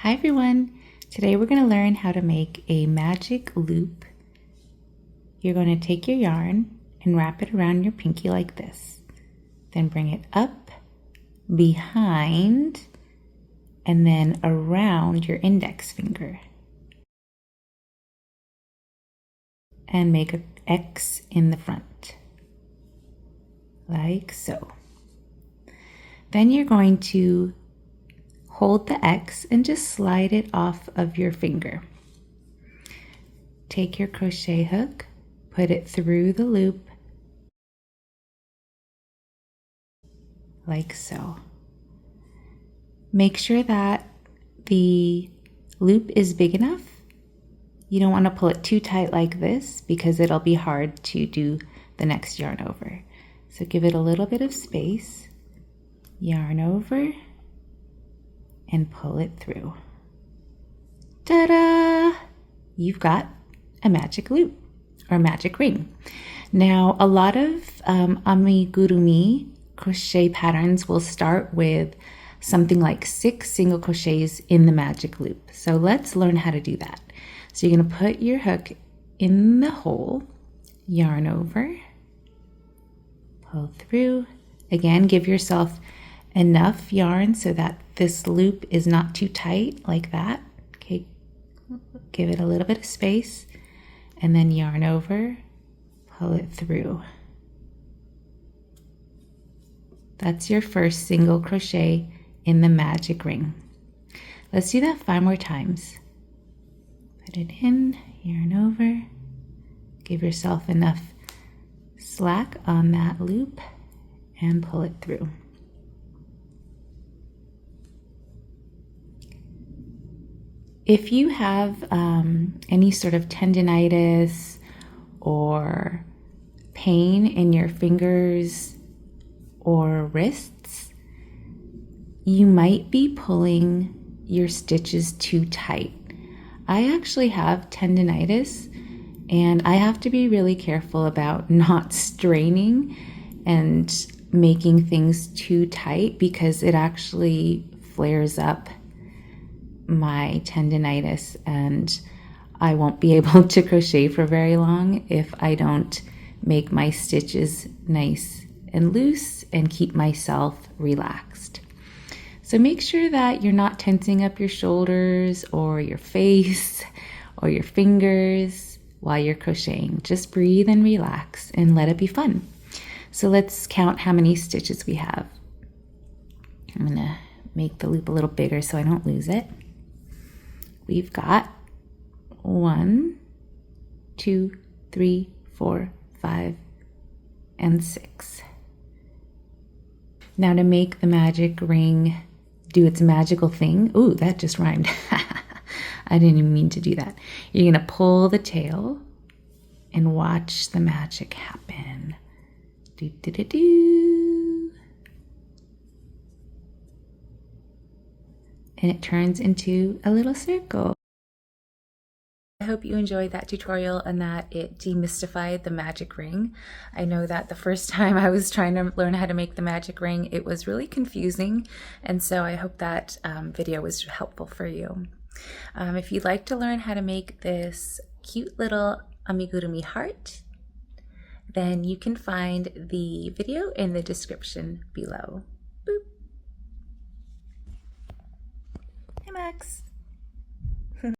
Hi everyone! Today we're going to learn how to make a magic loop. You're going to take your yarn and wrap it around your pinky like this. Then bring it up, behind, and then around your index finger. And make an X in the front, like so. Then you're going to hold the X and just slide it off of your finger. Take your crochet hook, put it through the loop, like so. Make sure that the loop is big enough. You don't want to pull it too tight like this because it'll be hard to do the next yarn over. So give it a little bit of space, yarn over, and pull it through. Ta-da! You've got a magic loop or magic ring. Now, a lot of amigurumi crochet patterns will start with something like 6 single crochets in the magic loop. So let's learn how to do that. So you're going to put your hook in the hole, yarn over, pull through. Again, give yourself enough yarn so that this loop is not too tight like that. Okay, give it a little bit of space and then yarn over, pull it through. That's your first single crochet in the magic ring. Let's do that 5 more times. Put it in, yarn over, give yourself enough slack on that loop and pull it through. If you have any sort of tendinitis or pain in your fingers or wrists, you might be pulling your stitches too tight. I actually have tendinitis and I have to be really careful about not straining and making things too tight because it actually flares up my tendinitis and I won't be able to crochet for very long if I don't make my stitches nice and loose and keep myself relaxed. So make sure that you're not tensing up your shoulders or your face or your fingers while you're crocheting. Just breathe and relax and let it be fun. So let's count how many stitches we have. I'm gonna make the loop a little bigger so I don't lose it. We've got 1, 2, 3, 4, 5, and 6. Now to make the magic ring do its magical thing. Ooh, that just rhymed. I didn't even mean to do that. You're gonna pull the tail and watch the magic happen. Do, do, do, do. And it turns into a little circle. I hope you enjoyed that tutorial and that it demystified the magic ring. I know that the first time I was trying to learn how to make the magic ring, it was really confusing, and so I hope that video was helpful for you. If you'd like to learn how to make this cute little amigurumi heart, then you can find the video in the description below. Boop. Hey Max.